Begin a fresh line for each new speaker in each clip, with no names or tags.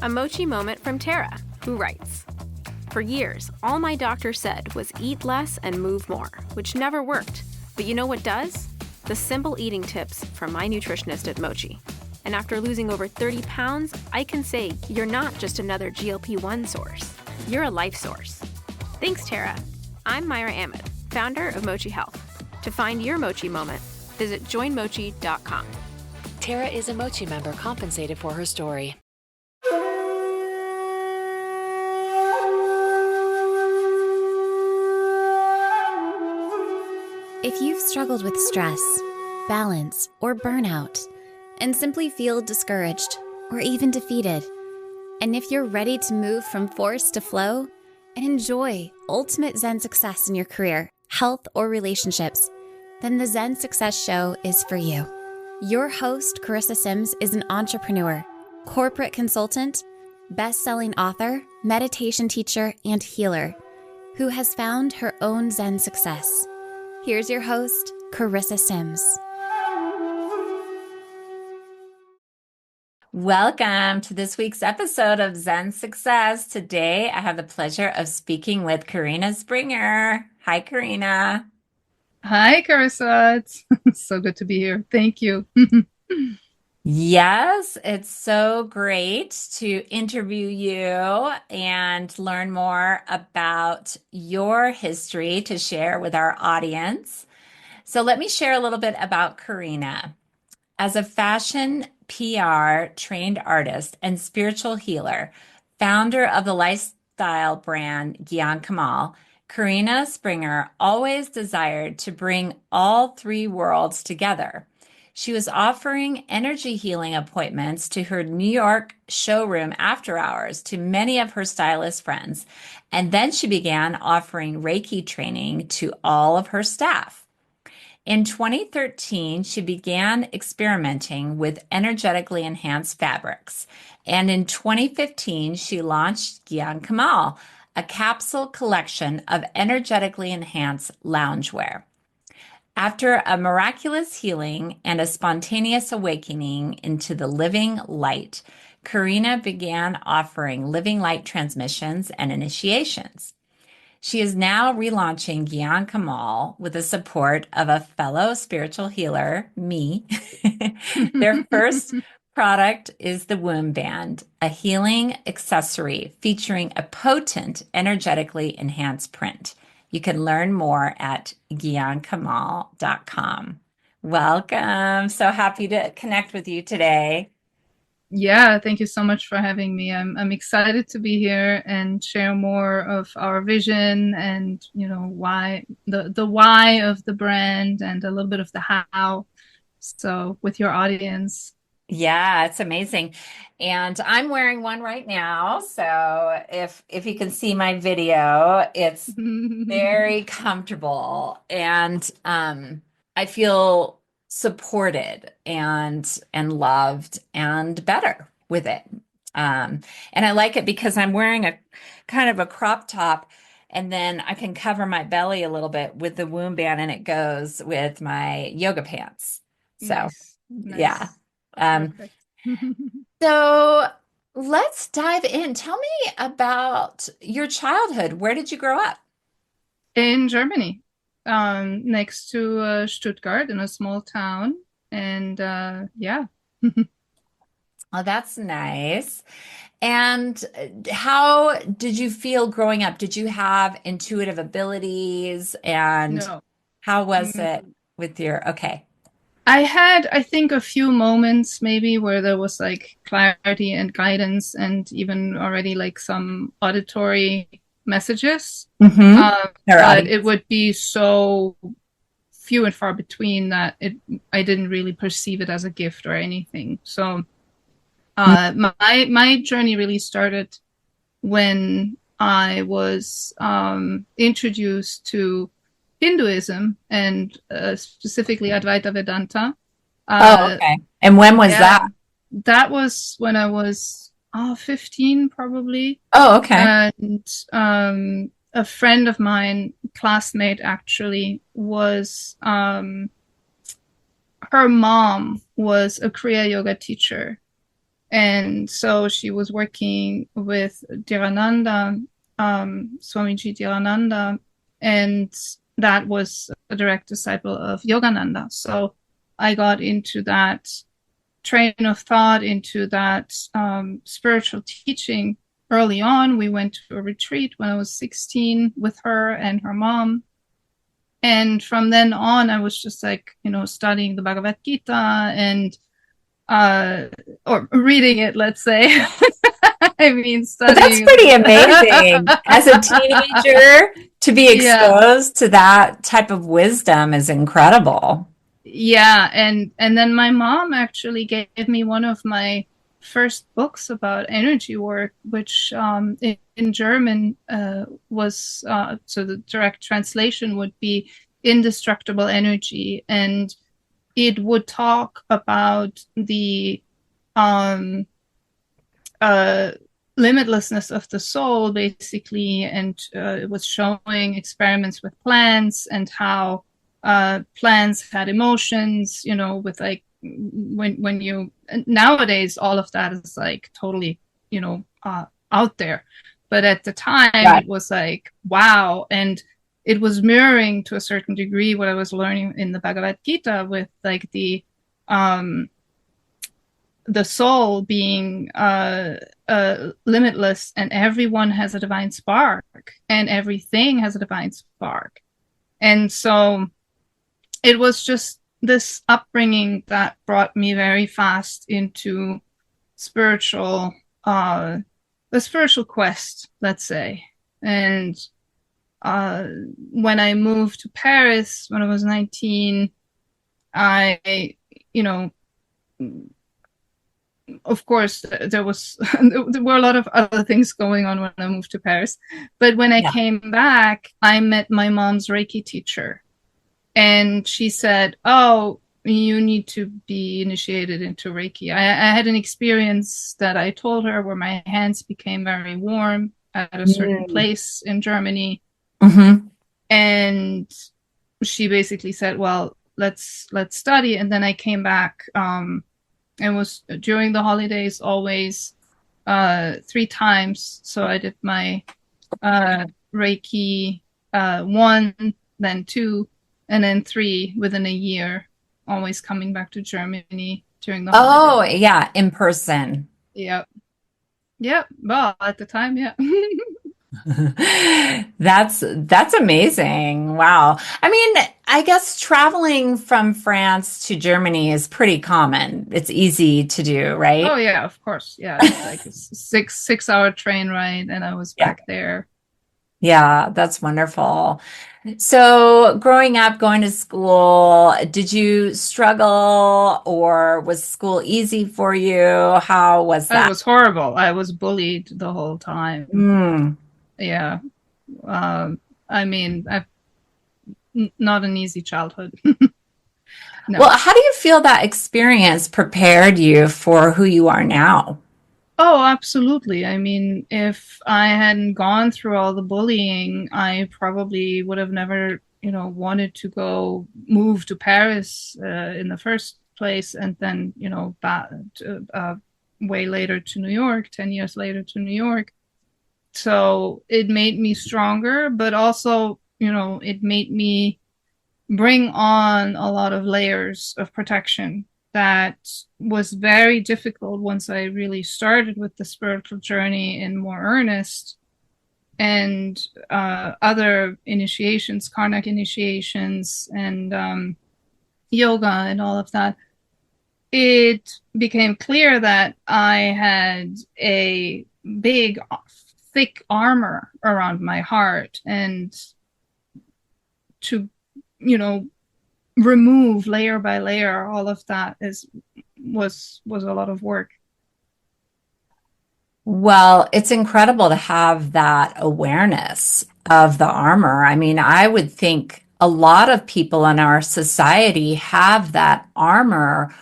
A mochi moment from Tara, who writes, "For years, all my doctor said was eat less and move more, which never worked. But you know what does? The simple eating tips from my nutritionist at Mochi. And after losing over 30 pounds, I can say you're not just another GLP-1 source. You're a life source." Thanks, Tara. I'm Myra Ahmed, founder of Mochi Health. To find your Mochi moment, visit joinmochi.com.
Tara is a Mochi member compensated for her story.
If you've struggled with stress, balance, or burnout, and simply feel discouraged or even defeated, and if you're ready to move from force to flow and enjoy ultimate Zen success in your career, health, or relationships, then the Zen Success Show is for you. Your host, Carissa Sims, is an entrepreneur, corporate consultant, best-selling author, meditation teacher, and healer who has found her own Zen success. Here's your host, Carissa Sims.
Welcome to this week's episode of Zen Success. Today, I have the pleasure of speaking with Corinna Springer. Hi, Corinna.
Hi, Carissa. It's so good to be here. Thank you.
Yes, it's so great to interview you and learn more about your history to share with our audience. So let me share a little bit about Corinna. As a fashion PR trained artist and spiritual healer, founder of the lifestyle brand Gian Kamal, Corinna Springer always desired to bring all three worlds together. She was offering energy healing appointments to her New York showroom after hours to many of her stylist friends, and then she began offering Reiki training to all of her staff. In 2013, she began experimenting with energetically enhanced fabrics, and in 2015, she launched Gian Kamal, a capsule collection of energetically enhanced loungewear. After a miraculous healing and a spontaneous awakening into the living light, Corinna began offering living light transmissions and initiations. She is now relaunching Gian Kamal with the support of a fellow spiritual healer, me. Their first product is the Womb Band, a healing accessory featuring a potent, energetically enhanced print. You can learn more at giankamal.com. Welcome. So happy to connect with you today.
Yeah, thank you so much for having me. I'm excited to be here and share more of our vision and, why the why of the brand and a little bit of the how. So with your audience.
Yeah, it's amazing. And I'm wearing one right now. So if you can see my video, it's very comfortable and I feel supported and loved and better with it. And I like it because I'm wearing a kind of a crop top and then I can cover my belly a little bit with the Womb Band and it goes with my yoga pants. So
Nice.
yeah.
Perfect.
So let's dive in. Tell me about your childhood. Where did you grow up?
In Germany, next to Stuttgart in a small town. And yeah.
Oh, that's nice. And how did you feel growing up? Did you have intuitive abilities? And
No.
how was it with okay.
I had, I think, a few moments maybe where there was like clarity and guidance and even already like some auditory messages. But it would be so few and far between that I didn't really perceive it as a gift or anything. So my journey really started when I was introduced to Hinduism and specifically Advaita Vedanta.
Okay. And when was that?
That was when I was 15 probably.
Oh, okay.
And a friend of mine, classmate actually, was her mom was a Kriya yoga teacher. And so she was working with Dhirananda, Swamiji Dhirananda, and that was a direct disciple of Yogananda. So I got into that train of thought, into that spiritual teaching early on. We went to a retreat when I was 16 with her and her mom. And from then on, I was just like, studying the Bhagavad Gita and or reading it, let's say. I mean,
But that's
studying.
pretty amazing. As a teenager, to be exposed to that type of wisdom is incredible.
Yeah, and then my mom actually gave me one of my first books about energy work, which in German was so the direct translation would be Indestructible Energy, and it would talk about the limitlessness of the soul, basically, and it was showing experiments with plants and how plants had emotions, with like when you nowadays all of that is like totally out there, but at the time it was like wow, and it was mirroring to a certain degree what I was learning in the Bhagavad Gita with like the soul being limitless, and everyone has a divine spark and everything has a divine spark. And so it was just this upbringing that brought me very fast into the spiritual quest, let's say. And when I moved to Paris when I was 19, I, of course, there were a lot of other things going on when I moved to Paris. But when I came back, I met my mom's Reiki teacher. And she said, oh, you need to be initiated into Reiki. I had an experience that I told her where my hands became very warm at a certain place in Germany. Mm-hmm. And she basically said, well, let's study. And then I came back. It was during the holidays, always 3 times. So I did my Reiki 1, then 2, and then 3 within a year, always coming back to Germany during the holidays.
Oh, yeah, in person.
Yep. Well, at the time, yeah.
That's amazing. Wow. I mean, I guess traveling from France to Germany is pretty common. It's easy to do, right?
Oh yeah, of course. Yeah, it's like a 6-hour train ride, and I was back there.
Yeah, that's wonderful. So growing up, going to school, did you struggle or was school easy for you? How was that?
It was horrible. I was bullied the whole time. Yeah. I mean, I've not an easy childhood. No.
Well, how do you feel that experience prepared you for who you are now?
Oh, absolutely. I mean, if I hadn't gone through all the bullying, I probably would have never, wanted to move to Paris in the first place, and then, back way later to New York, 10 years later to New York. So it made me stronger, but also, it made me bring on a lot of layers of protection that was very difficult once I really started with the spiritual journey in more earnest, and other initiations, Karnak initiations, and yoga and all of that. It became clear that I had a big, thick armor around my heart, and to, remove layer by layer all of that was a lot of work.
Well, it's incredible to have that awareness of the armor. I mean, I would think a lot of people in our society have that armor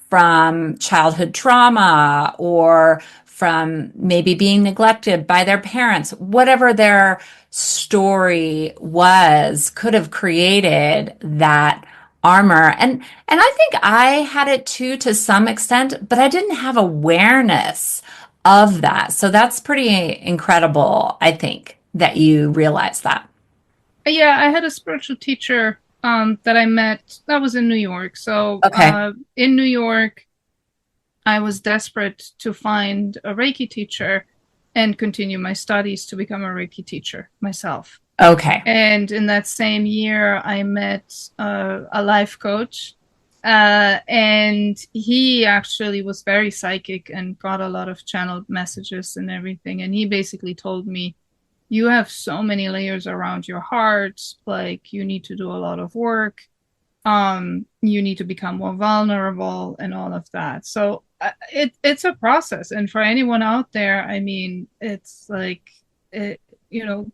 from childhood trauma or from maybe being neglected by their parents, whatever their story was, could have created that armor. And I think I had it too to some extent, but I didn't have awareness of that. So that's pretty incredible, I think, that you realized that.
Yeah, I had a spiritual teacher that I met that was in New York. So
Okay.
in New York, I was desperate to find a Reiki teacher and continue my studies to become a Reiki teacher myself.
Okay.
And in that same year, I met a life coach, and he actually was very psychic and got a lot of channeled messages and everything. And he basically told me, you have so many layers around your heart, like you need to do a lot of work. You need to become more vulnerable and all of that. So it's a process. And for anyone out there, I mean, it's like,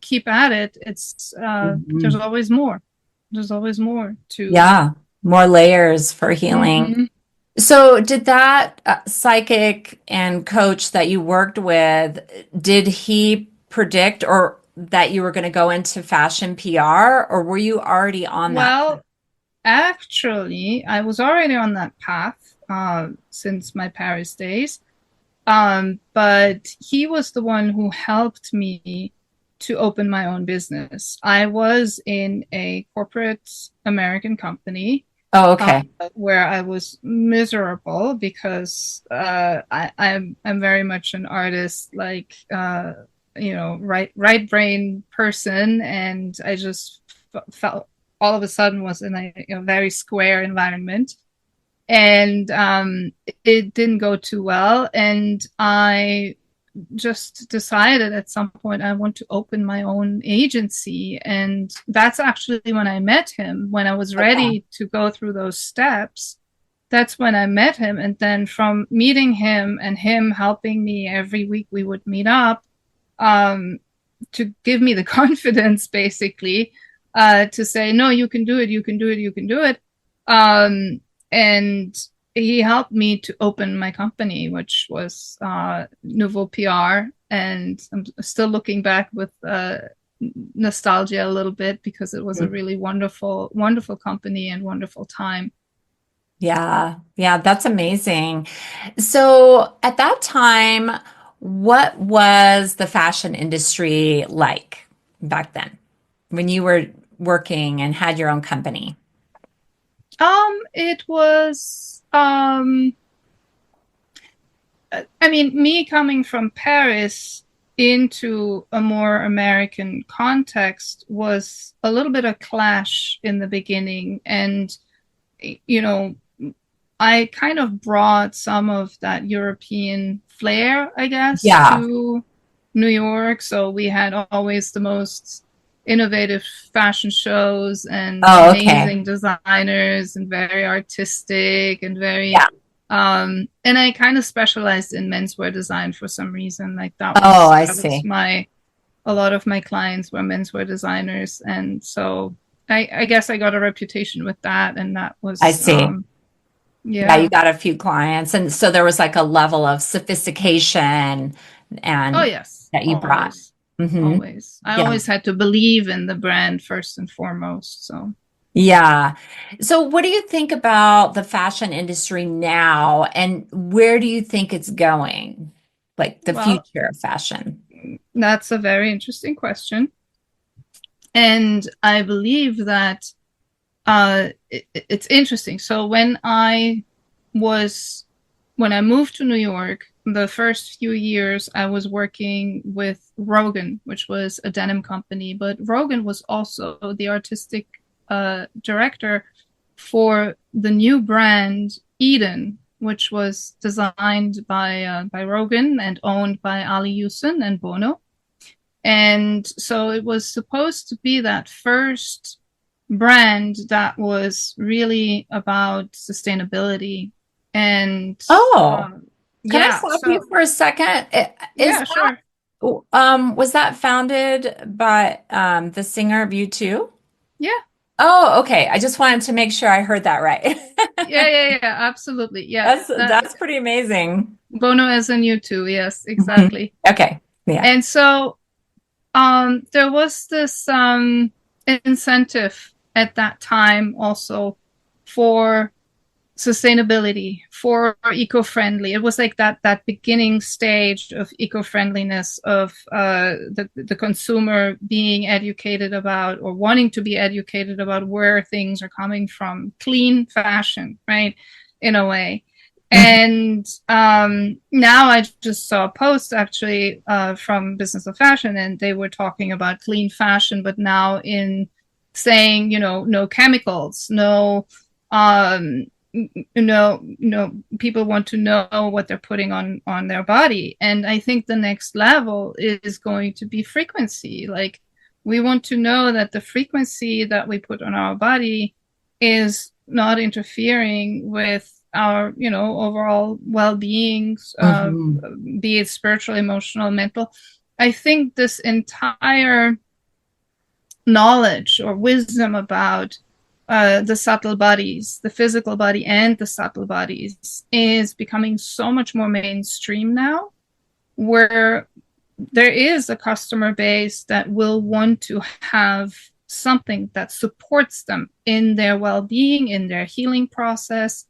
keep at it. It's there's always more. There's always more to.
Yeah, more layers for healing.
Mhm.
So, did that psychic and coach that you worked with, did he predict or that you were going to go into fashion PR, or were you already on that?
Well, actually, I was already on that path since my Paris days. But he was the one who helped me to open my own business. I was in a corporate American company
Oh, okay.
where I was miserable because I'm very much an artist, like right brain person, and I just felt all of a sudden was in a very square environment, and it didn't go too well, and I just decided at some point I want to open my own agency. And that's actually when I met him, when I was ready to go through those steps. That's when I met him. And then from meeting him and him helping me every week, we would meet up to give me the confidence, basically, to say, no, you can do it, you can do it, you can do it. And he helped me to open my company, which was Nouveau PR. And I'm still looking back with nostalgia a little bit because it was a really wonderful, wonderful company and wonderful time.
Yeah, yeah, that's amazing. So, at that time, what was the fashion industry like back then when you were working and had your own company?
It was, I mean, me coming from Paris into a more American context was a little bit of clash in the beginning. And, you know, I kind of brought some of that European flair, I guess,
Yeah.
to New York. So we had always the most innovative fashion shows and
Oh, okay.
amazing designers and very artistic and very
Yeah.
and I kind of specialized in menswear design for some reason. Like
Oh, I
that was
see.
my a lot of my clients were menswear designers, and so I guess I got a reputation with that, and that
I
was
see. Yeah, you
yeah.
got a few clients. And so there was like a level of sophistication
Oh
and
yes,
that you brought.
always.
Hmm.
Always. I
Yeah.
always had to believe in the brand first and foremost. So,
Yeah. So what do you think about the fashion industry now and where do you think it's going? Like the
well,
future of fashion?
that's a very interesting question. And I believe that it's interesting. So when I moved to New York, the first few years I was working with Rogan, which was a denim company, but Rogan was also the artistic director for the new brand Eden, which was designed by Rogan and owned by Ali Yusin and Bono. And so it was supposed to be that first brand that was really about sustainability. And
Oh, can I
yeah,
stop you
so
for a second? Is
yeah, sure.
was that founded by the singer of U2?
Yeah,
Oh, okay. I just wanted to make sure I heard that right.
yeah, absolutely. Yeah.
That's pretty amazing.
Bono as in U2, yes,
Mhm.
exactly.
Okay. Yeah.
And so there was this incentive at that time also for sustainability, for eco-friendly. It was like that beginning stage of eco-friendliness, of the consumer being educated about, or wanting to be educated about, where things are coming from. Clean fashion, right? In a way. And now I just saw a post actually from Business of Fashion, and they were talking about clean fashion, but now in saying, no chemicals, no, people want to know what they're putting on their body. And I think the next level is going to be frequency. Like, we want to know that the frequency that we put on our body is not interfering with our, overall well-being, be it spiritual, emotional, mental. I think this entire knowledge or wisdom about the subtle bodies, the physical body and the subtle bodies, is becoming so much more mainstream now, where there is a customer base that will want to have something that supports them in their well-being, in their healing process.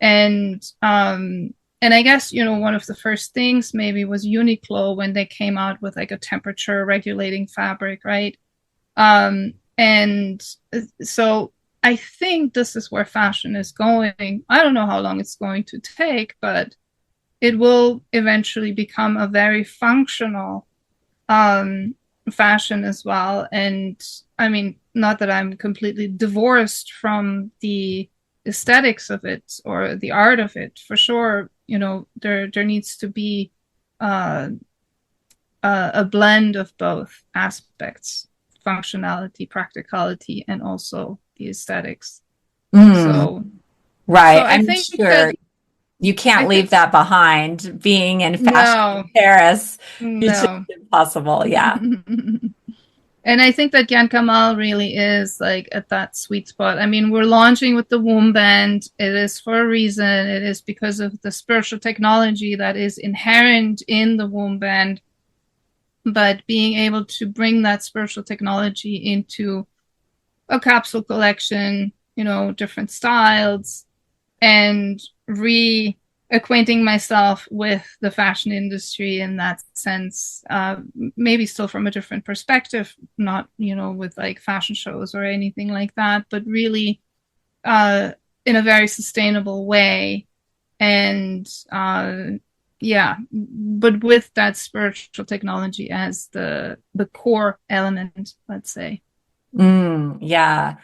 And I guess, one of the first things maybe was Uniqlo, when they came out with like a temperature regulating fabric, right? And so I think this is where fashion is going. I don't know how long it's going to take, but it will eventually become a very functional fashion as well. And I mean, not that I'm completely divorced from the aesthetics of it or the art of it. For sure, there needs to be a blend of both aspects: functionality, practicality, and also the aesthetics. So,
right.
So
I'm sure you can't leave that behind. Being in fashion in Paris, it's just impossible. Yeah.
And I think that Gian Kamal really is like at that sweet spot. I mean, we're launching with the womb band. It is for a reason. It is because of the spiritual technology that is inherent in the womb band. But being able to bring that spiritual technology into a capsule collection, different styles, and reacquainting myself with the fashion industry in that sense, maybe still from a different perspective, not, with like fashion shows or anything like that, but really in a very sustainable way. And but with that spiritual technology as the core element, let's say.
Yeah.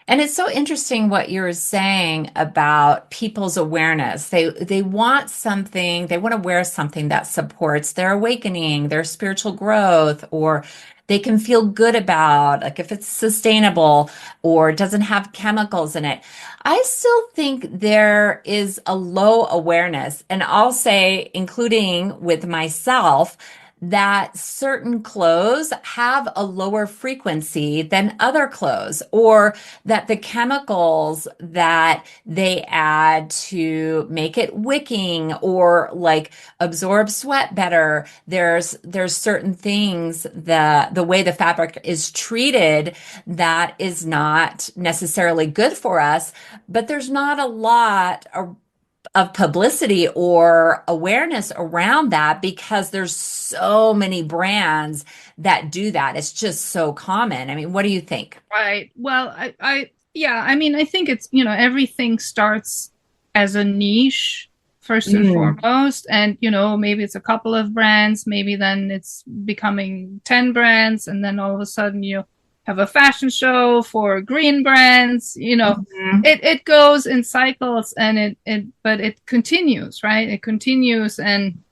And it's so interesting what you're saying about people's awareness. They want something, they want to wear something that supports their awakening, their spiritual growth, or they can feel good about, like if it's sustainable or doesn't have chemicals in it. I still think there is a low awareness, and I'll say, including with myself, that certain clothes have a lower frequency than other clothes, or that the chemicals that they add to make it wicking or like absorb sweat better, there's certain things, the way the fabric is treated, that is not necessarily good for us, but there's not a lot of publicity or awareness around that, because there's so many brands that do that. It's just so common. I mean, what do you think?
Right. Well, I mean, I think it's, everything starts as a niche first and foremost. And, maybe it's a couple of brands, maybe then it's becoming 10 brands. And then all of a sudden you have a fashion show for green brands, it goes in cycles, and but it continues, right? It continues, and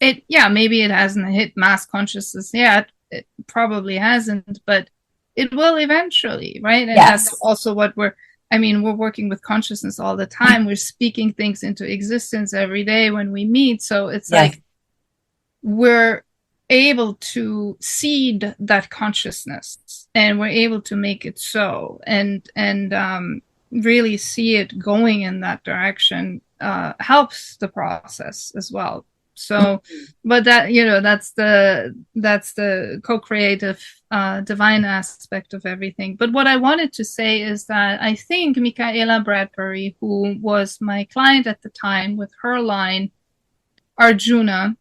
maybe it hasn't hit mass consciousness yet. It probably hasn't, but it will eventually, right? And that's also what we're working with consciousness all the time. We're speaking things into existence every day when we meet. So it's like we're able to seed that consciousness, and we're able to make it so, and really see it going in that direction helps the process as well. So, but that, that's the co-creative, divine aspect of everything. But what I wanted to say is that I think Michaela Bradbury, who was my client at the time with her line, Arjuna,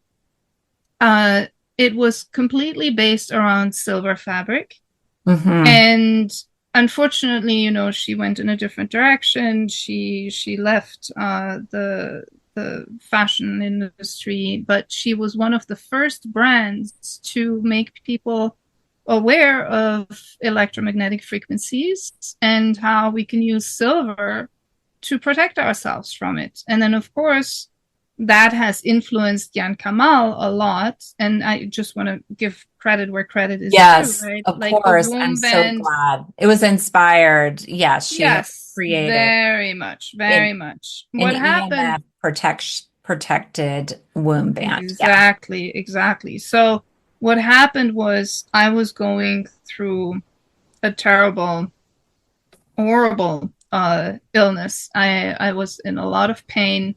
it was completely based around silver fabric. And unfortunately, she went in a different direction. She left the fashion industry, but she was one of the first brands to make people aware of electromagnetic frequencies and how we can use silver to protect ourselves from it. And then, of course, that has influenced Gian Kamal a lot. And I just want to give credit where credit is
Yes,
due, right?
of
Like
course.
the womb
I'm so
band.
glad. It was inspired. Yes, she had
Yes,
created
very much, very much. What
an
happened?
EMF protected womb band. Yeah.
Exactly. So what happened was I was going through a terrible, horrible illness. I was in a lot of pain,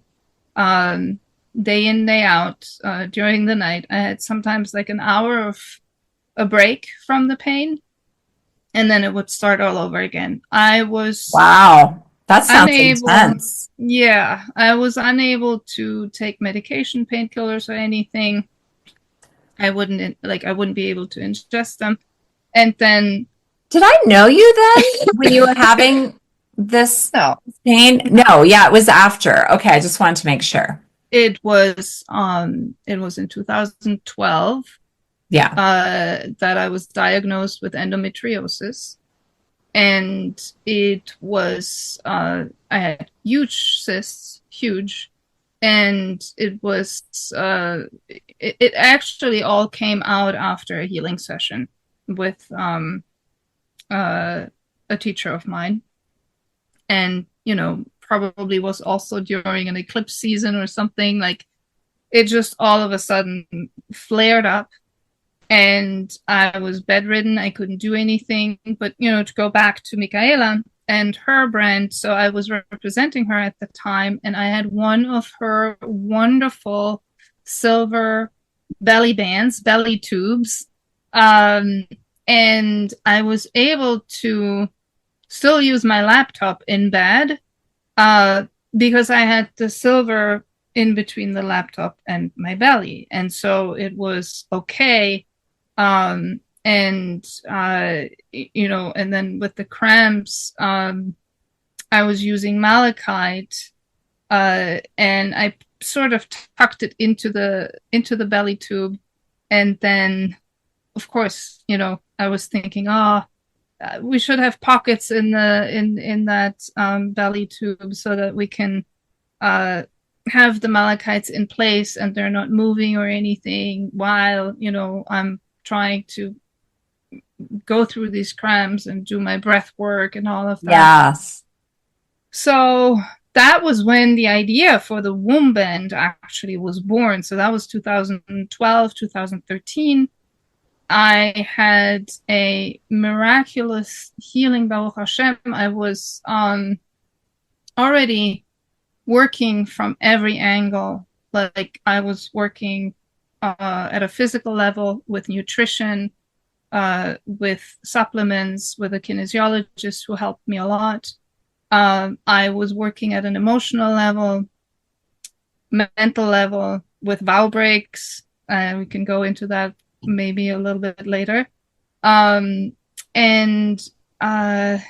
day in, day out, during the night. I had sometimes like an hour of a break from the pain, and then it would start all over again. I was
Wow. That sounds
unable,
intense.
yeah, I was unable to take medication, painkillers, or anything. I wouldn't be able to ingest them. And then,
Did I know you then when you were having this
no,
pain? No, yeah, it was after. Okay, I just wanted to make sure.
it was in 2012.
Yeah.
That I was diagnosed with endometriosis, and it was I had huge cysts, huge, and it actually all came out after a healing session with a teacher of mine, and probably was also during an eclipse season or something. Like, it just all of a sudden flared up, and I was bedridden. I couldn't do anything. But to go back to Michaela and her brand, so I was representing her at the time, and I had one of her wonderful silver belly bands, belly tubes, and I was able to still use my laptop in bed, because I had the silver in between the laptop and my belly, and so it was okay. And then with the cramps, I was using malachite, and I sort of tucked it into the belly tube, and then, of course, I was thinking, we should have pockets in that belly tube so that we can have the malachites in place and they're not moving or anything while I'm trying to go through these cramps and do my breath work and all of that.
Yes.
So that was when the idea for the womb band actually was born. So that was 2012, 2013. I had a miraculous healing, Baruch Hashem. I was already working from every angle. Like, I was working at a physical level with nutrition, with supplements, with a kinesiologist who helped me a lot. I was working at an emotional level, mental level, with vow breaks. We can go into that maybe a little bit later. And at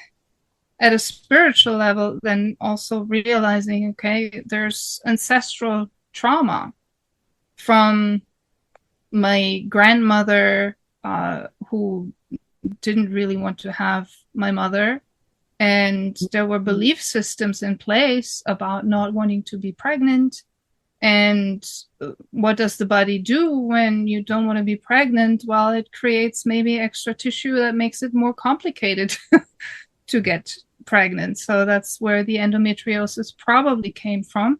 a spiritual level, then also realizing, okay, there's ancestral trauma from my grandmother, who didn't really want to have my mother. And there were belief systems in place about not wanting to be pregnant. And what does the body do when you don't want to be pregnant? Well, it creates maybe extra tissue that makes it more complicated to get pregnant. So that's where the endometriosis probably came from.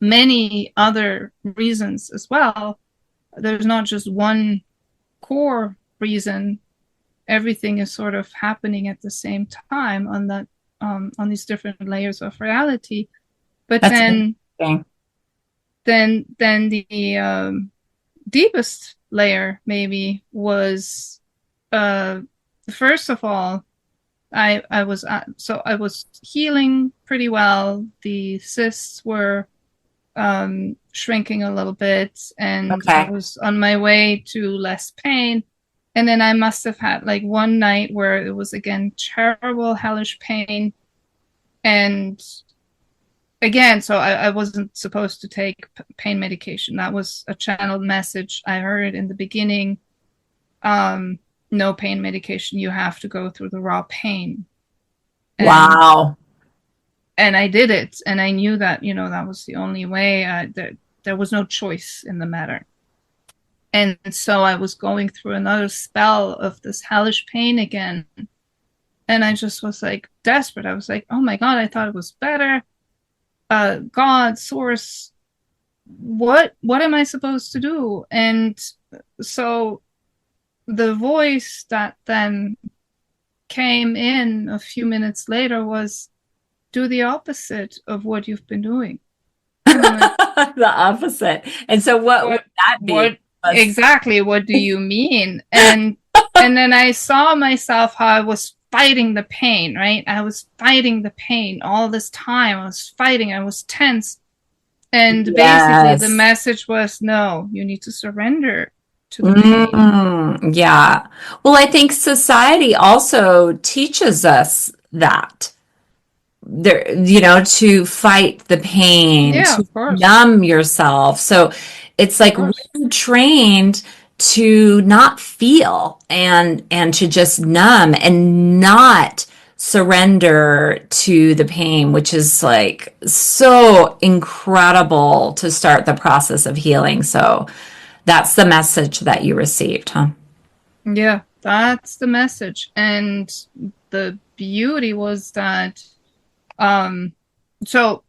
Many other reasons as well. There's not just one core reason. Everything is sort of happening at the same time on that, on these different layers of reality. But
That's
then,
interesting.
then the deepest layer maybe was, first of all, I was healing pretty well. The cysts were shrinking a little bit, and I was on my way to less pain. And then I must have had like one night where it was again terrible, hellish pain. And again, so I wasn't supposed to take pain medication. That was a channeled message. I heard in the beginning, no pain medication. You have to go through the raw pain.
Wow.
And I did it. And I knew that, that was the only way. There was no choice in the matter. And so I was going through another spell of this hellish pain again. And I just was like desperate. I was like, oh my God, I thought it was better. God, source, what am I supposed to do? And so the voice that then came in a few minutes later was, do the opposite of what you've been doing.
Like, the opposite. And so what would that be?
Exactly. What do you mean? And then I saw myself how I was fighting the pain, right? I was fighting the pain all this time. I was fighting. I was tense. And basically the message was, no, you need to surrender to the pain.
Yeah. Well, I think society also teaches us that. There, to fight the pain, to numb yourself. So it's like we're trained to not feel and to just numb and not surrender to the pain, which is like so incredible to start the process of healing. So that's the message that you received, huh?
Yeah, that's the message. And the beauty was that so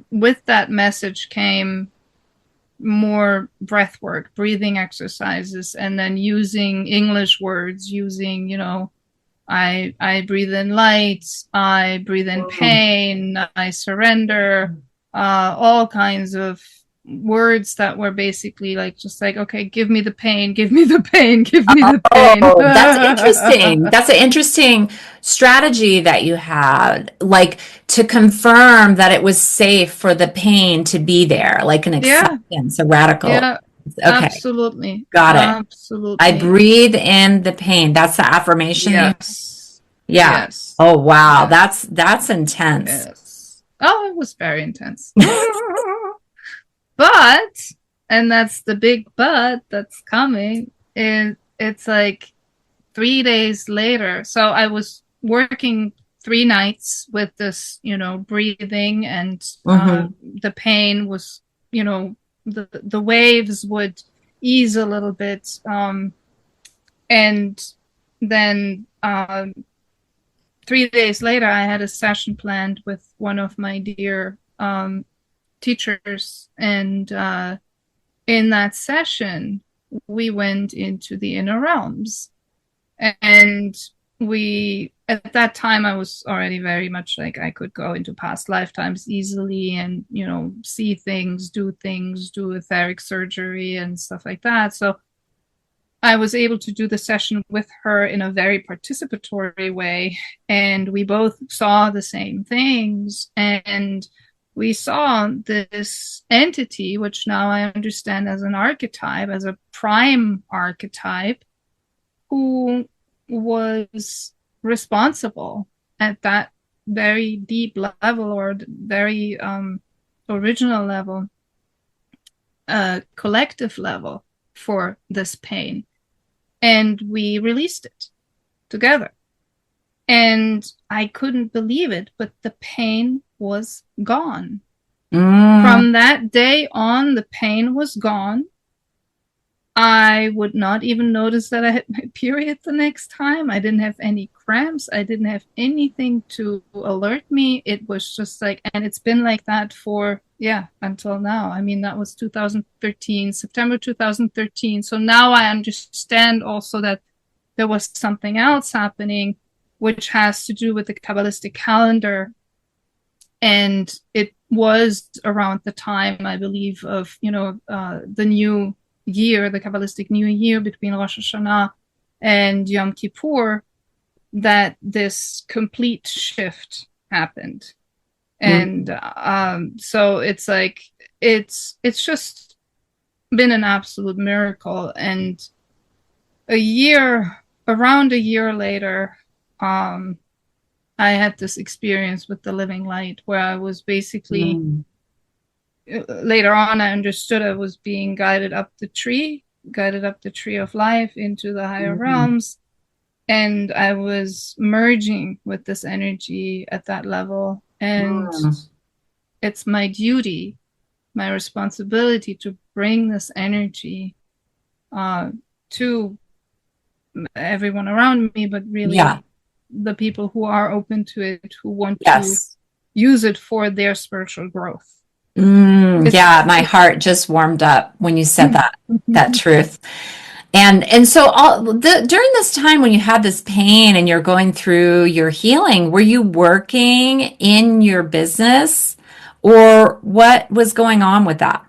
with that message came more breath work, breathing exercises, and then using English words, using, I breathe in light, I breathe in pain, I surrender, all kinds of words that were basically okay, give me the pain, give me the pain, give me the pain.
That's interesting. That's an interesting strategy that you had, like to confirm that it was safe for the pain to be there, like an acceptance, a radical.
Yeah, okay. Absolutely.
Got it.
Absolutely.
I breathe in the pain. That's the affirmation.
Yes.
Yeah. Yes. Oh, wow. Yes. That's intense.
Yes. Oh, it was very intense. But, and that's the big but that's coming, it's like 3 days later. So I was working 3 nights with this, breathing, and the pain was, the waves would ease a little bit. And then 3 days later, I had a session planned with one of my dear teachers, and in that session we went into the inner realms, and at that time I was already very much like I could go into past lifetimes easily, and see things, do etheric surgery and stuff like that. So I was able to do the session with her in a very participatory way, and we both saw the same things, and we saw this entity, which now I understand as an archetype, as a prime archetype, who was responsible at that very deep level, or very original level, collective level, for this pain. And we released it together. And I couldn't believe it, but the pain was gone. From that day on, the pain was gone. I would not even notice that I had my period the next time. I didn't have any cramps. I didn't have anything to alert me. It was just like, and it's been like that for, until now. I mean, that was 2013, September 2013. So now I understand also that there was something else happening, which has to do with the Kabbalistic calendar. And it was around the time, I believe, of, the new year, the Kabbalistic New Year between Rosh Hashanah and Yom Kippur, that this complete shift happened. And so it's like, it's just been an absolute miracle. And around a year later, I had this experience with the living light where I was basically, later on, I understood I was being guided up the tree of life into the higher realms. And I was merging with this energy at that level. And it's my duty, my responsibility to bring this energy to everyone around me, but really the people who are open to it, who want to use it for their spiritual growth.
My heart just warmed up when you said that truth. And so during this time when you had this pain and you're going through your healing, were you working in your business, or what was going on with that?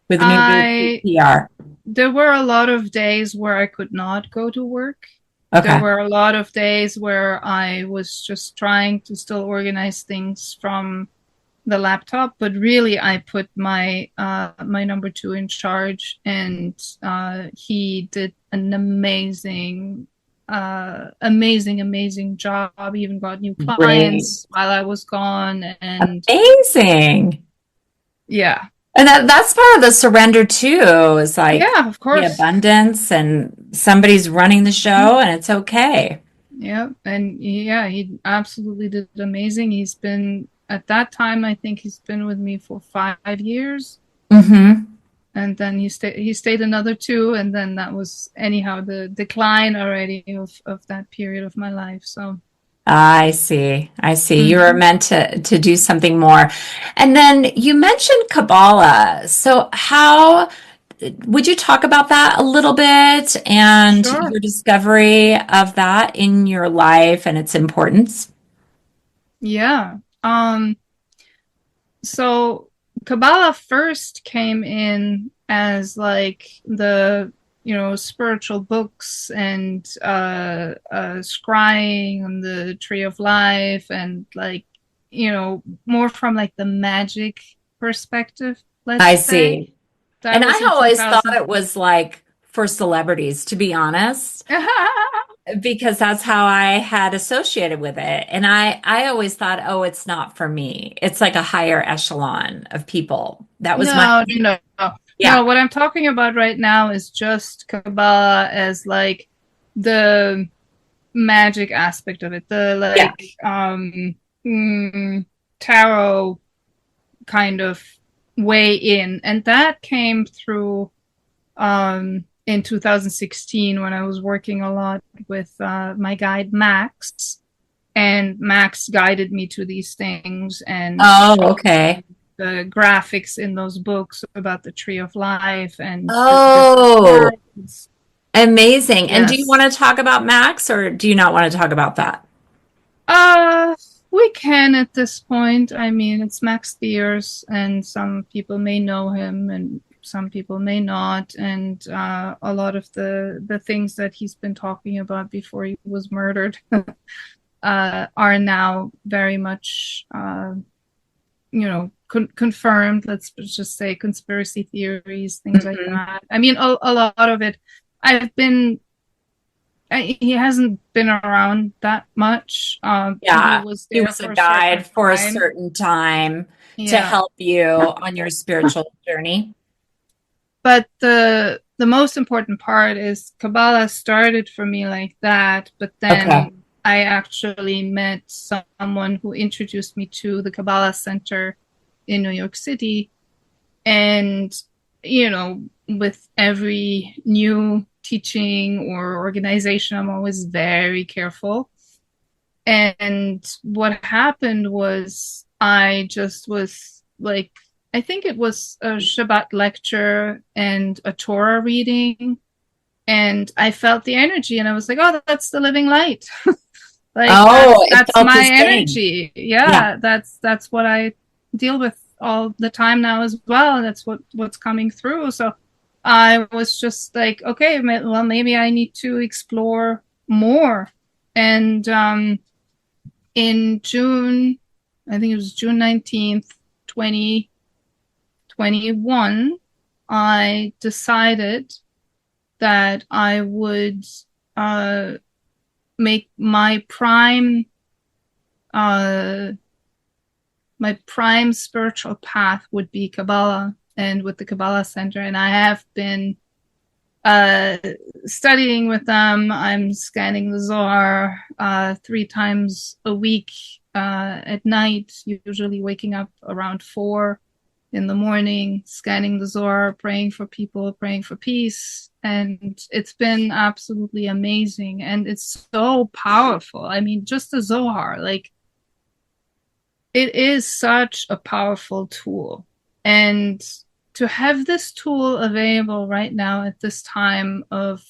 With new PR?
There were a lot of days where I could not go to work. Okay. There were a lot of days where I was just trying to still organize things from the laptop, but really I put my number 2 in charge, and he did an amazing job. He even got new clients while I was gone. And
amazing.
Yeah.
And that's part of the surrender too, is like,
of course,
the abundance, and somebody's running the show and it's okay.
Yeah. And he absolutely did amazing. He's been, at that time, I think he's been with me for 5 years. And then he stayed another 2. And then that was anyhow the decline already of that period of my life. So
I see. You were meant to do something more. And then you mentioned Kabbalah. So how would you talk about that a little bit, and your discovery of that in your life and its importance?
Yeah. So Kabbalah first came in as like the spiritual books and scrying on the tree of life, and like more from like the magic perspective, let's say.
And I always thought it was like for celebrities, to be honest. Because that's how I had associated with it. And I always thought, oh, it's not for me. It's like a higher echelon of people. That was
No, what I'm talking about right now is just Kabbalah as like the magic aspect of it. The tarot kind of way in. And that came through in 2016 when I was working a lot with my guide Max, and Max guided me to these things and the graphics in those books about the tree of life and
amazing. Yes. And do you want to talk about Max, or do you not want to talk about that?
We can at this point. I mean, it's Max Thiers, and some people may know him and some people may not, and a lot of the things that he's been talking about before he was murdered are now very much confirmed. Let's just say conspiracy theories, things like that. I mean, a lot of it he hasn't been around that much.
He was a guide for a certain time to help you on your spiritual journey.
But the most important part is Kabbalah started for me like that, but then I actually met someone who introduced me to the Kabbalah Center in New York City. And, with every new teaching or organization, I'm always very careful. And what happened was I just was like, I think it was a Shabbat lecture and a Torah reading. And I felt the energy and I was like, oh, that's the living light. Like
it
that's
felt the
my
same.
energy. Yeah, that's what I deal with all the time now as well. That's what's coming through. So I was just like, okay, well, maybe I need to explore more. And in June, I think it was June 19th, 2021, I decided that I would make my prime spiritual path would be Kabbalah, and with the Kabbalah Center. And I have been studying with them. I'm scanning the Zohar 3 times a week at night, usually waking up around 4 in the morning, scanning the Zohar, praying for people, praying for peace. And it's been absolutely amazing. And it's so powerful. I mean, just the Zohar, like, it is such a powerful tool. And to have this tool available right now at this time of,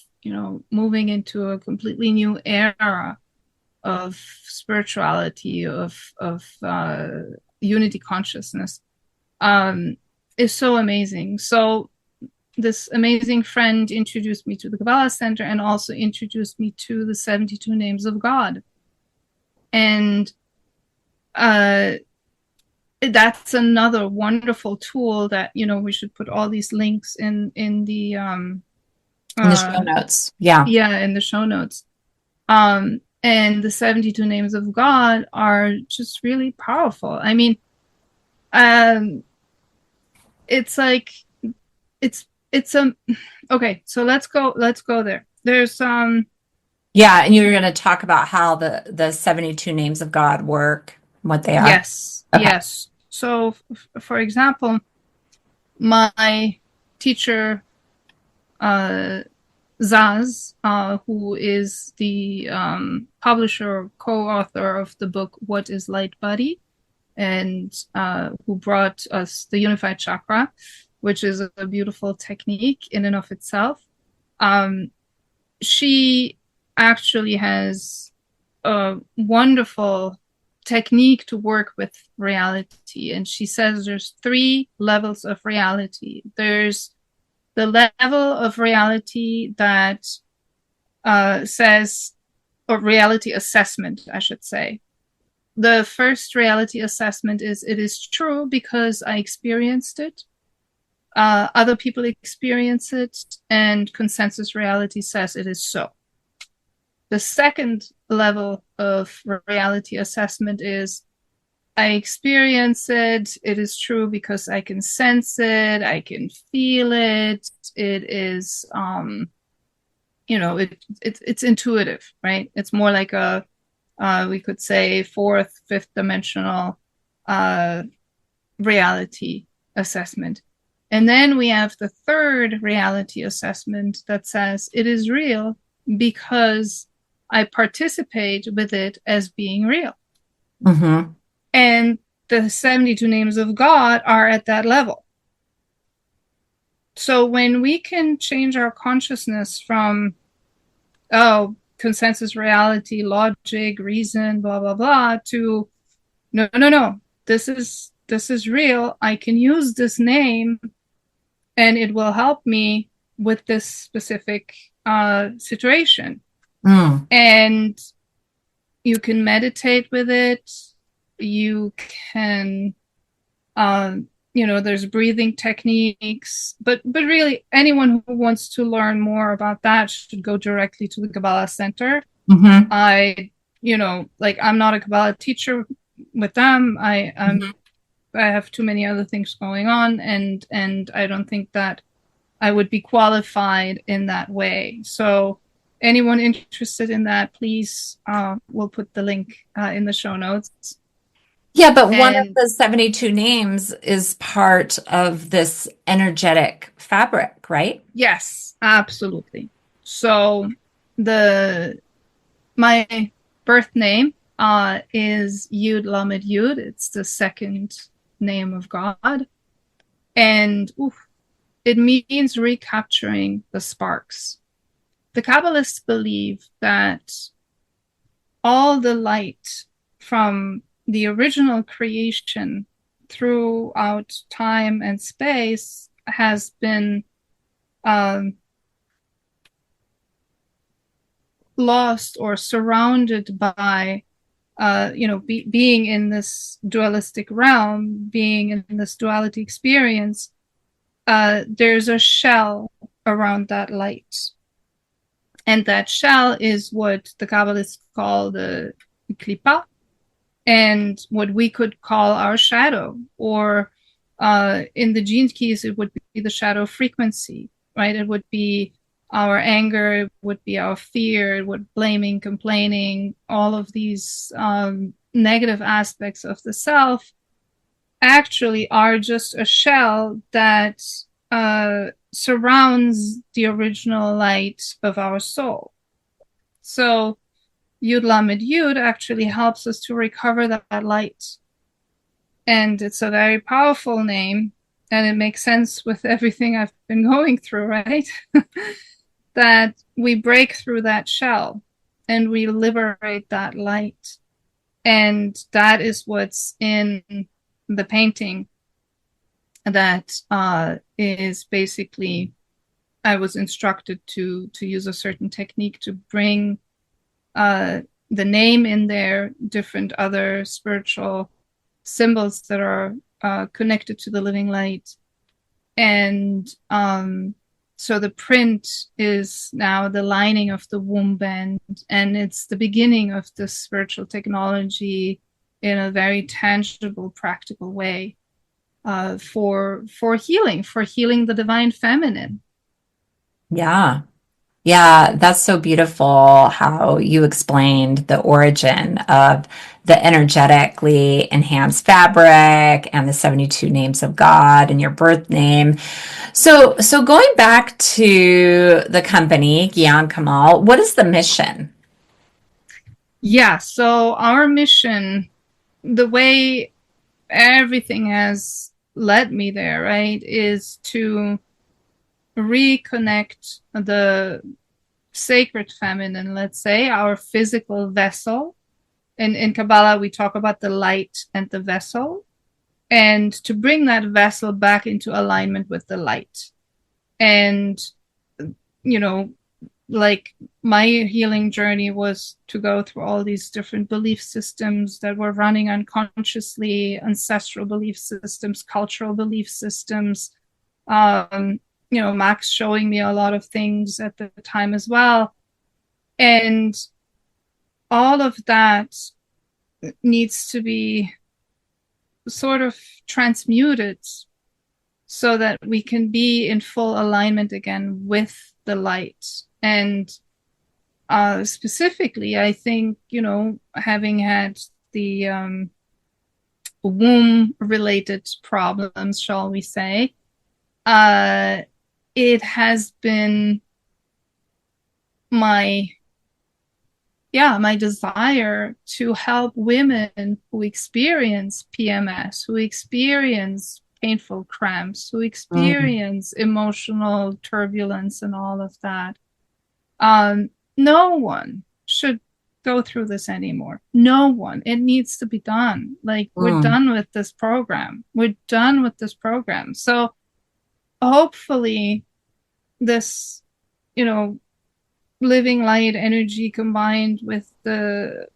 moving into a completely new era of spirituality, of unity consciousness, is so amazing. So this amazing friend introduced me to the Kabbalah Center and also introduced me to the 72 Names of God. And that's another wonderful tool that, we should put all these links in the
In the show notes. Yeah.
Yeah, in the show notes. And the 72 Names of God are just really powerful. I mean, it's like, it's okay, so let's go there. There's
Yeah, and you're going to talk about how the 72 names of God work, what they are.
Yes.
Okay.
Yes. So for example, my teacher Zaz, who is the publisher, co-author of the book What is Light Body, and who brought us the unified chakra, which is a beautiful technique in and of itself. She actually has a wonderful technique to work with reality. And she says there's 3 levels of reality. There's the level of reality that says, or reality assessment, I should say. The first reality assessment is, it is true because I experienced it. Other people experience it, and consensus reality says it is so. The second level of reality assessment is, I experience it. It is true because I can sense it. I can feel it. It is, it's intuitive, right? It's more like a, we could say 4th, 5th dimensional reality assessment. And then we have the third reality assessment that says it is real because I participate with it as being real.
Mm-hmm.
And the 72 names of God are at that level. So when we can change our consciousness from, consensus reality, logic, reason, blah, blah, blah, to no, this is real. I can use this name and it will help me with this specific situation. And you can meditate with it. You can, there's breathing techniques, but really anyone who wants to learn more about that should go directly to the Kabbalah Center.
Mm-hmm.
I'm not a Kabbalah teacher with them. I have too many other things going on, and I don't think that I would be qualified in that way. So anyone interested in that, please, we'll put the link in the show notes.
Yeah, but one of the 72 names is part of this energetic fabric, right?
Yes, absolutely. So my birth name is Yud Lamed Yud. It's the 2nd name of God. And it means recapturing the sparks. The Kabbalists believe that all the light from the original creation throughout time and space has been lost or surrounded by being in this dualistic realm, being in this duality experience. There's a shell around that light, and that shell is what the Kabbalists call the klipa, and what we could call our shadow, or in the gene keys, it would be the shadow frequency, right? It would be our anger, it would be our fear, it would blaming, complaining, all of these negative aspects of the self actually are just a shell that surrounds the original light of our soul. So Yud Lamed Yud actually helps us to recover that light. And it's a very powerful name, and it makes sense with everything I've been going through, right? That we break through that shell and we liberate that light. And that is what's in the painting. That is basically, I was instructed to use a certain technique to bring the name in there, different other spiritual symbols that are connected to the living light. And so the print is now the lining of the womb band, and it's the beginning of this spiritual technology in a very tangible, practical way for healing the divine feminine.
Yeah. Yeah, that's so beautiful how you explained the origin of the energetically enhanced fabric and the 72 names of God and your birth name. So going back to the company, Gian Kamal, what is the mission?
Yeah, so our mission, the way everything has led me there, right, is to reconnect the sacred feminine, let's say, our physical vessel. In Kabbalah, we talk about the light and the vessel, and to bring that vessel back into alignment with the light. And, like my healing journey was to go through all these different belief systems that were running unconsciously, ancestral belief systems, cultural belief systems, Max showing me a lot of things at the time as well. And all of that needs to be sort of transmuted so that we can be in full alignment again with the light. And specifically, I think, having had the womb-related problems, shall we say, it has been my desire to help women who experience PMS, who experience painful cramps, who experience emotional turbulence and all of that. No one should go through this anymore. No one. It needs to be done. We're done with this program. We're done with this program. So hopefully this, living light energy combined with the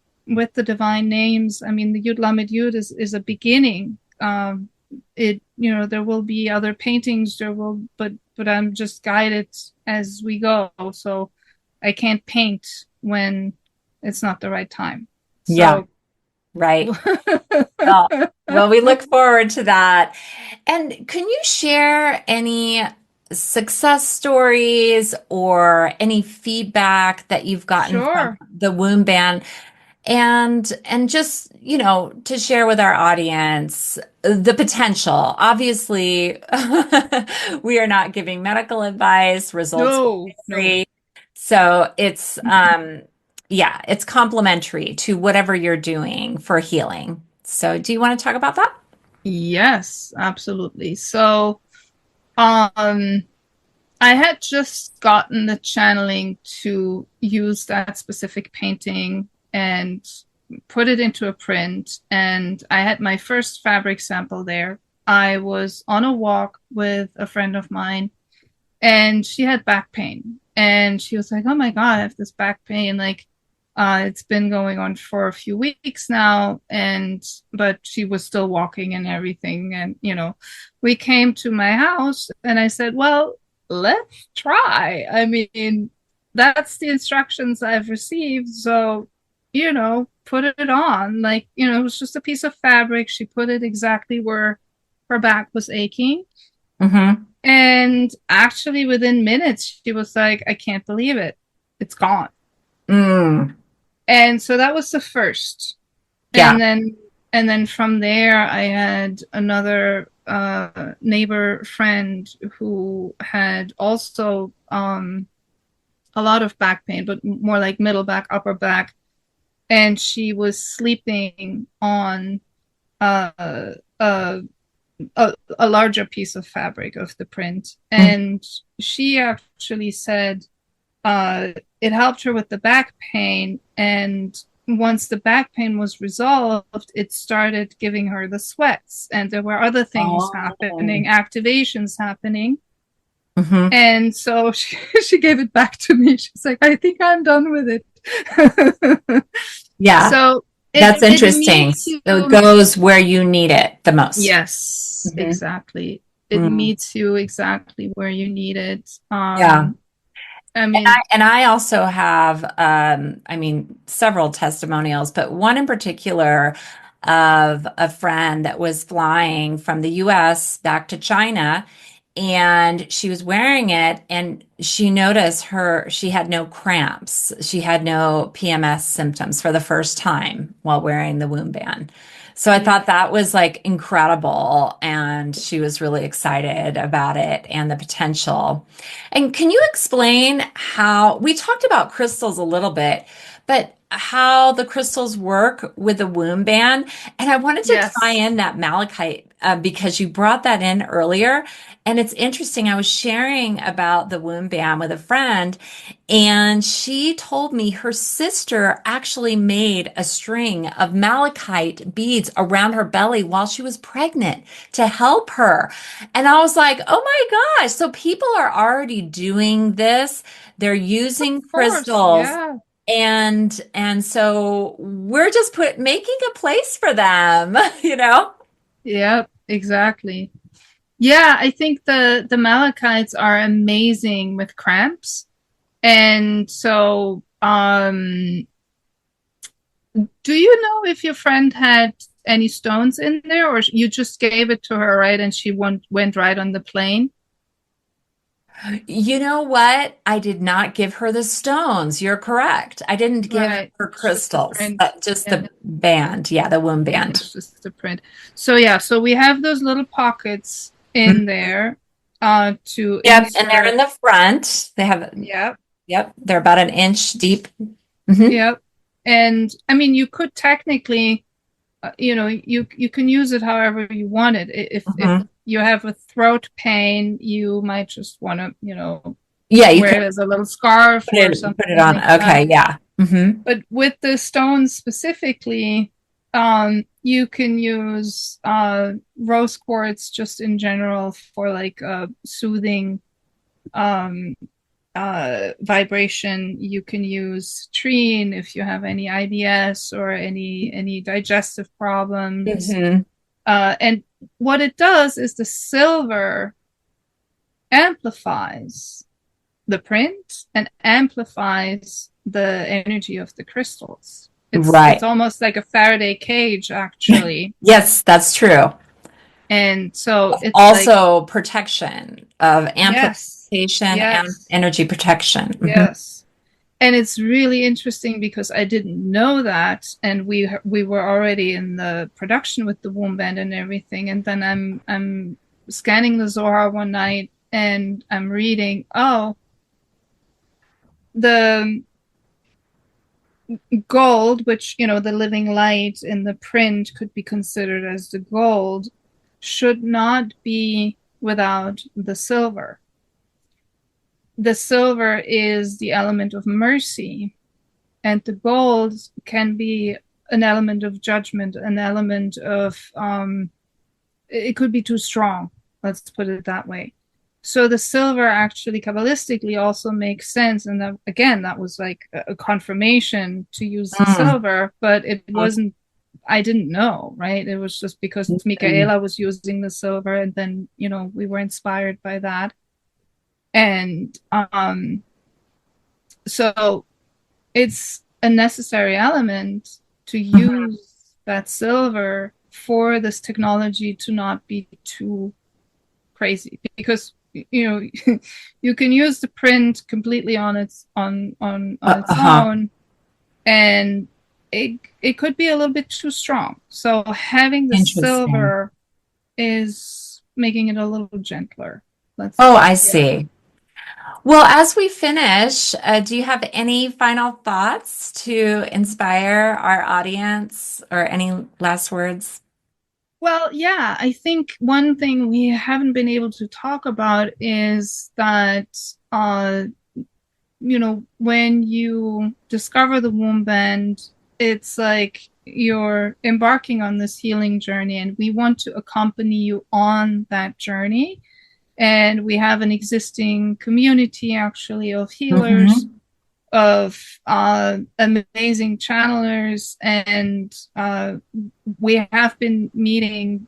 divine names. I mean, the Yud Lamed Yud is a beginning. There will be other paintings, but I'm just guided as we go. So I can't paint when it's not the right time. So,
yeah, right. Well, we look forward to that. And can you share any success stories or any feedback that you've gotten from the womb band, and just, to share with our audience the potential? Obviously, we are not giving medical advice, results free. So it's it's complementary to whatever you're doing for healing. So do you want to talk about that?
Yes, absolutely. So I had just gotten the channeling to use that specific painting and put it into a print. And I had my first fabric sample there. I was on a walk with a friend of mine, and she had back pain. And she was like, "Oh my God, I have this back pain. Like, it's been going on for a few weeks now." But she was still walking and everything. And, we came to my house and I said, "Well, let's try. I mean, that's the instructions I've received. So, put it on." Like, it was just a piece of fabric. She put it exactly where her back was aching.
Mm-hmm.
And actually, within minutes, she was like, "I can't believe it. It's gone."
Mm.
And so that was the first.
Yeah.
And then from there, I had another neighbor friend who had also a lot of back pain, but more like middle back, upper back. And she was sleeping on a larger piece of fabric of the print. And she actually said it helped her with the back pain. And once the back pain was resolved, it started giving her the sweats. And there were other things happening, activations happening.
Mm-hmm.
And so she gave it back to me. She's like, "I think I'm done with it."
Yeah.
So
that's interesting. It goes where you need it the most.
Yes, exactly. It meets you exactly where you need it.
Yeah.
I mean,
and I also have, several testimonials, but one in particular of a friend that was flying from the US back to China, and she was wearing it, and she noticed she had no cramps. She had no PMS symptoms for the first time while wearing the womb band. So I thought that was like incredible, and she was really excited about it and the potential. And can you explain how we talked about crystals a little bit, but how the crystals work with the womb band? And I wanted to tie in that malachite because you brought that in earlier. And it's interesting. I was sharing about the womb band with a friend, and she told me her sister actually made a string of malachite beads around her belly while she was pregnant to help her. And I was like, oh my gosh. So people are already doing this. They're using crystals.
yeah.
And so we're just making a place for them,
Yep, exactly. Yeah, I think the malachites are amazing with cramps. And so, do you know if your friend had any stones in there, or you just gave it to her, right? And she went right on the plane?
You know what? I did not give her the stones. You're correct. I didn't give her crystals, just the band. Yeah, the womb band.
It's just the print. So yeah, so we have those little pockets in there to
and they're in the front. They have Yep, they're about an inch deep. Mm-hmm.
Yep. And I mean, you could technically you can use it however you want it. If you have a throat pain, you might just want to, wear it as a little scarf or something.
Put it on.
Like
okay, yeah. Mm-hmm.
But with the stones specifically, you can use rose quartz just in general for like soothing vibration. You can use trine if you have any IBS or any digestive problems. And what it does is the silver amplifies the print and amplifies the energy of the crystals. It's almost like a Faraday cage, actually.
Yes, that's true.
And so it's
also protection of amplification and energy protection.
Yes. And it's really interesting because I didn't know that, and we were already in the production with the womb band and everything. And then I'm scanning the Zohar one night, and I'm reading, the gold, which the living light in the print could be considered as the gold, should not be without the silver. The silver is the element of mercy. And the gold can be an element of judgment, an element of, it could be too strong. Let's put it that way. So the silver actually Kabbalistically also makes sense. And that, again, that was like a confirmation to use the silver, but it wasn't, I didn't know, right? It was just because Michaela was using the silver, and then, you know, we were inspired by that. And so it's a necessary element to use that silver for this technology to not be too crazy, because you know you can use the print completely on its own, and it could be a little bit too strong. So having the silver is making it a little gentler.
I see. Well, as we finish, do you have any final thoughts to inspire our audience, or any last words?
Well, yeah, I think one thing we haven't been able to talk about is that, you know, when you discover the womb band, it's like you're embarking on this healing journey, and we want to accompany you on that journey. And we have an existing community, actually, of healers, of amazing channelers, and we have been meeting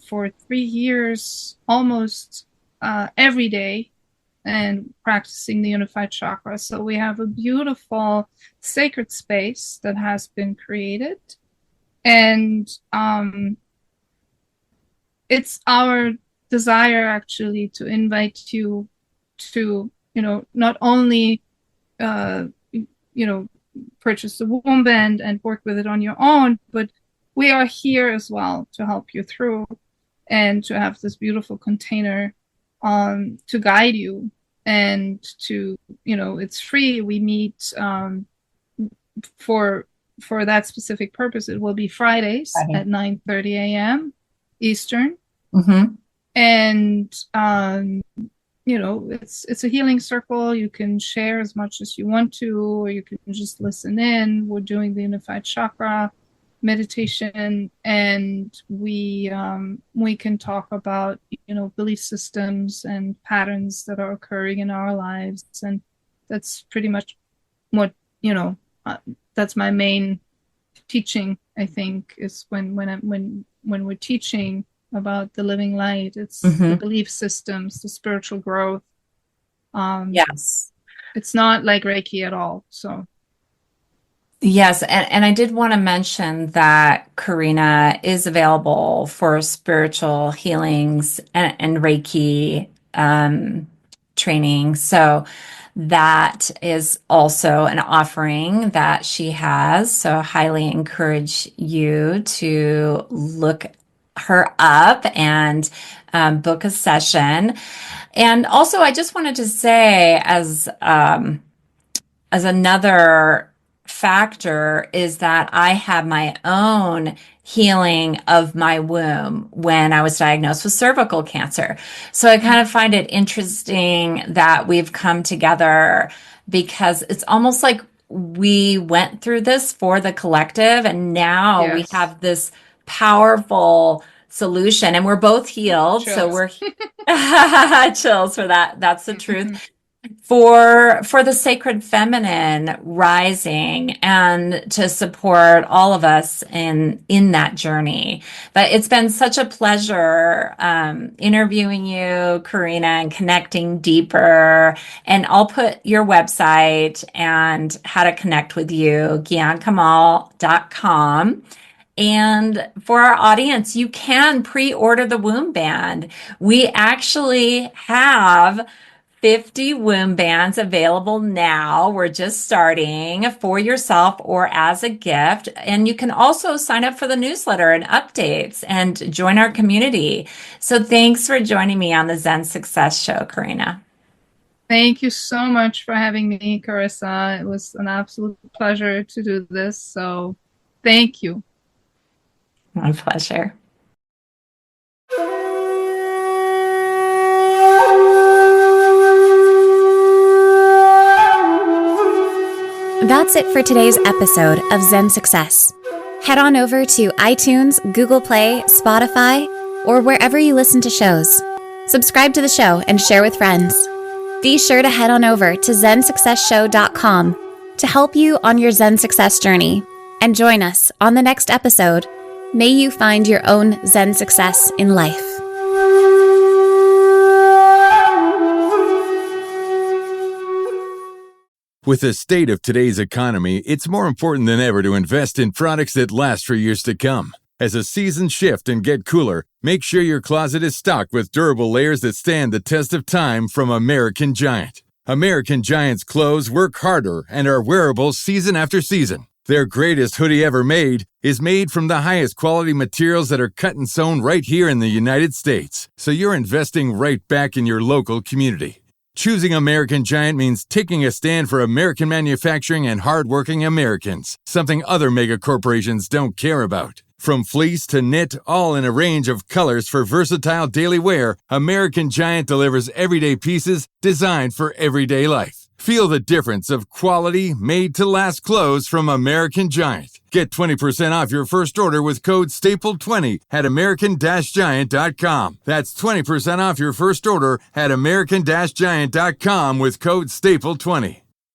for 3 years almost every day and practicing the unified chakra. So we have a beautiful sacred space that has been created, and it's our desire actually to invite you to, you know, not only you know, purchase the womb band and work with it on your own, but we are here as well to help you through, and to have this beautiful container to guide you, and to, you know, it's free. We meet for that specific purpose. It will be Fridays at 9:30 a.m. Eastern. And you know, it's a healing circle. You can share as much as you want to, or you can just listen in. We're doing the unified chakra meditation, and we can talk about, you know, belief systems and patterns that are occurring in our lives. And that's pretty much what, you know, that's my main teaching, I think, is when we're teaching about the living light, it's the belief systems, the spiritual growth.
Yes.
It's not like Reiki at all. So
yes, and I did want to mention that Corinna is available for spiritual healings and Reiki training. So that is also an offering that she has. So I highly encourage you to look her up and book a session. And also, I just wanted to say, as another factor, is that I had my own healing of my womb when I was diagnosed with cervical cancer. So I kind of find it interesting that we've come together, because it's almost like we went through this for the collective, and now we have this powerful solution, and we're both healed.
Chills.
So we're chills for that. That's the truth. For the sacred feminine rising, and to support all of us in that journey. But it's been such a pleasure interviewing you, Corinna, and connecting deeper. And I'll put your website and how to connect with you, GianKamal.com. And for our audience, you can pre-order the womb band. We actually have 50 womb bands available now. We're just starting, for yourself or as a gift. And you can also sign up for the newsletter and updates and join our community. So thanks for joining me on the Zen Success Show, Corinna.
Thank you so much for having me, Carissa. It was an absolute pleasure to do this. So thank you.
My pleasure.
That's it for today's episode of Zen Success. Head on over to iTunes, Google Play, Spotify, or wherever you listen to shows. Subscribe to the show and share with friends. Be sure to head on over to ZenSuccessShow.com to help you on your Zen success journey. And join us on the next episode. May you find your own Zen success in life.
With the state of today's economy, it's more important than ever to invest in products that last for years to come. As the seasons shift and get cooler, make sure your closet is stocked with durable layers that stand the test of time from American Giant. American Giant's clothes work harder and are wearable season after season. Their greatest hoodie ever made is made from the highest quality materials that are cut and sewn right here in the United States. So you're investing right back in your local community. Choosing American Giant means taking a stand for American manufacturing and hardworking Americans, something other mega corporations don't care about. From fleece to knit, all in a range of colors for versatile daily wear, American Giant delivers everyday pieces designed for everyday life. Feel the difference of quality, made-to-last clothes from American Giant. Get 20% off your first order with code STAPLE20 at American-Giant.com. That's 20% off your first order at American-Giant.com with code STAPLE20.